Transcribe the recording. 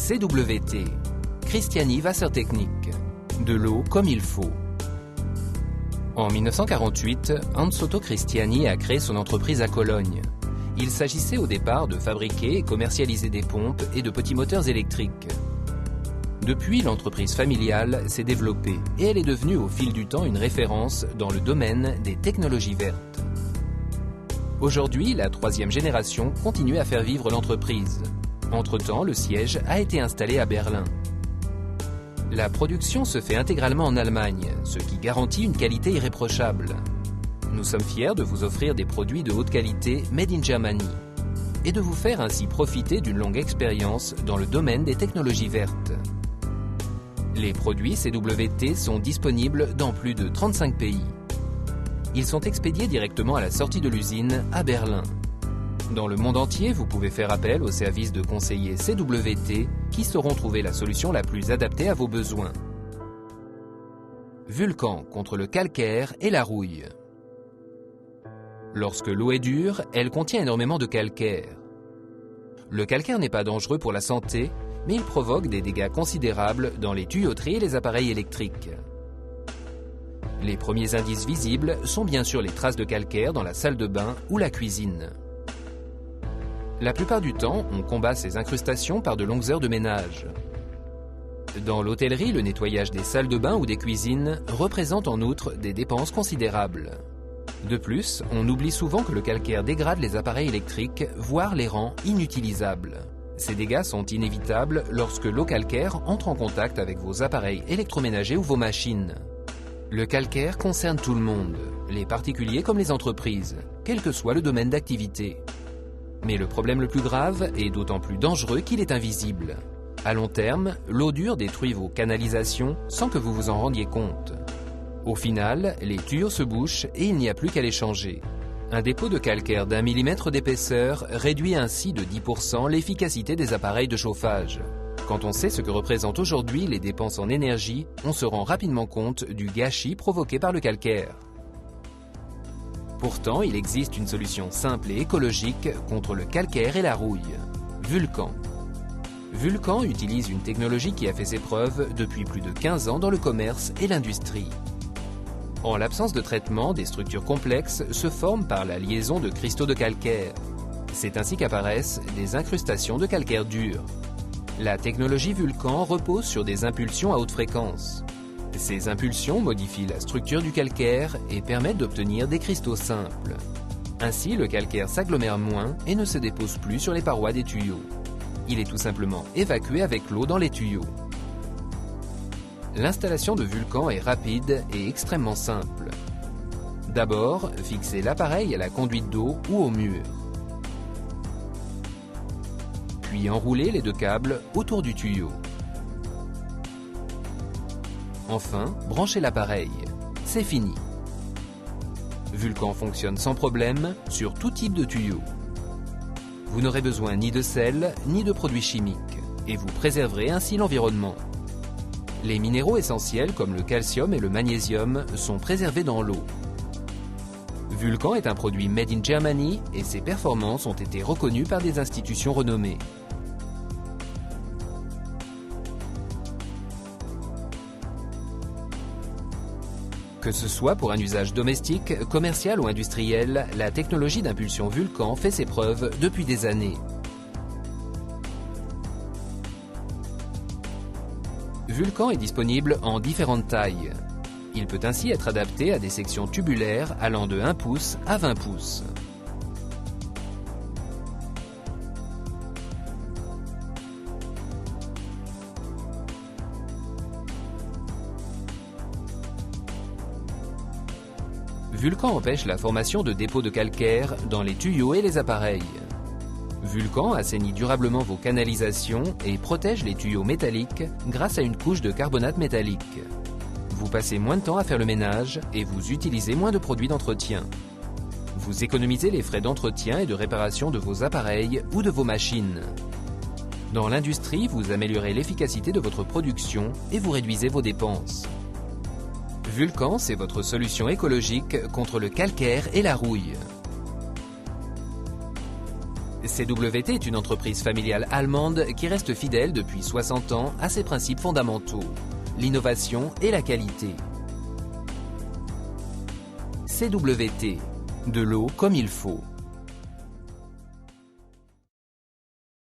CWT, Christiani Wassertechnik, de l'eau comme il faut. En 1948, Hans-Otto Christiani a créé son entreprise à Cologne. Il s'agissait au départ de fabriquer et commercialiser des pompes et de petits moteurs électriques. Depuis, l'entreprise familiale s'est développée et elle est devenue au fil du temps une référence dans le domaine des technologies vertes. Aujourd'hui, la troisième génération continue à faire vivre l'entreprise. Entre-temps, le siège a été installé à Berlin. La production se fait intégralement en Allemagne, ce qui garantit une qualité irréprochable. Nous sommes fiers de vous offrir des produits de haute qualité made in Germany et de vous faire ainsi profiter d'une longue expérience dans le domaine des technologies vertes. Les produits CWT sont disponibles dans plus de 35 pays. Ils sont expédiés directement à la sortie de l'usine à Berlin. Dans le monde entier, vous pouvez faire appel aux services de conseillers CWT qui sauront trouver la solution la plus adaptée à vos besoins. Vulcan contre le calcaire et la rouille. Lorsque l'eau est dure, elle contient énormément de calcaire. Le calcaire n'est pas dangereux pour la santé, mais il provoque des dégâts considérables dans les tuyauteries et les appareils électriques. Les premiers indices visibles sont bien sûr les traces de calcaire dans la salle de bain ou la cuisine. La plupart du temps, on combat ces incrustations par de longues heures de ménage. Dans l'hôtellerie, le nettoyage des salles de bain ou des cuisines représente en outre des dépenses considérables. De plus, on oublie souvent que le calcaire dégrade les appareils électriques, voire les rend inutilisables. Ces dégâts sont inévitables lorsque l'eau calcaire entre en contact avec vos appareils électroménagers ou vos machines. Le calcaire concerne tout le monde, les particuliers comme les entreprises, quel que soit le domaine d'activité. Mais le problème le plus grave est d'autant plus dangereux qu'il est invisible. À long terme, l'eau dure détruit vos canalisations sans que vous vous en rendiez compte. Au final, les tuyaux se bouchent et il n'y a plus qu'à les changer. Un dépôt de calcaire d'1 millimètre d'épaisseur réduit ainsi de 10% l'efficacité des appareils de chauffage. Quand on sait ce que représentent aujourd'hui les dépenses en énergie, on se rend rapidement compte du gâchis provoqué par le calcaire. Pourtant, il existe une solution simple et écologique contre le calcaire et la rouille. Vulcan. Vulcan utilise une technologie qui a fait ses preuves depuis plus de 15 ans dans le commerce et l'industrie. En l'absence de traitement, des structures complexes se forment par la liaison de cristaux de calcaire. C'est ainsi qu'apparaissent des incrustations de calcaire dur. La technologie Vulcan repose sur des impulsions à haute fréquence. Ces impulsions modifient la structure du calcaire et permettent d'obtenir des cristaux simples. Ainsi, le calcaire s'agglomère moins et ne se dépose plus sur les parois des tuyaux. Il est tout simplement évacué avec l'eau dans les tuyaux. L'installation de Vulcan est rapide et extrêmement simple. D'abord, fixez l'appareil à la conduite d'eau ou au mur. Puis enroulez les deux câbles autour du tuyau. Enfin, branchez l'appareil. C'est fini. Vulcan fonctionne sans problème sur tout type de tuyau. Vous n'aurez besoin ni de sel, ni de produits chimiques, et vous préserverez ainsi l'environnement. Les minéraux essentiels comme le calcium et le magnésium sont préservés dans l'eau. Vulcan est un produit made in Germany et ses performances ont été reconnues par des institutions renommées. Que ce soit pour un usage domestique, commercial ou industriel, la technologie d'impulsion Vulcan fait ses preuves depuis des années. Vulcan est disponible en différentes tailles. Il peut ainsi être adapté à des sections tubulaires allant de 1 pouce à 20 pouces. Vulcan empêche la formation de dépôts de calcaire dans les tuyaux et les appareils. Vulcan assainit durablement vos canalisations et protège les tuyaux métalliques grâce à une couche de carbonate métallique. Vous passez moins de temps à faire le ménage et vous utilisez moins de produits d'entretien. Vous économisez les frais d'entretien et de réparation de vos appareils ou de vos machines. Dans l'industrie, vous améliorez l'efficacité de votre production et vous réduisez vos dépenses. Vulcan, c'est votre solution écologique contre le calcaire et la rouille. CWT est une entreprise familiale allemande qui reste fidèle depuis 60 ans à ses principes fondamentaux, l'innovation et la qualité. CWT, de l'eau comme il faut.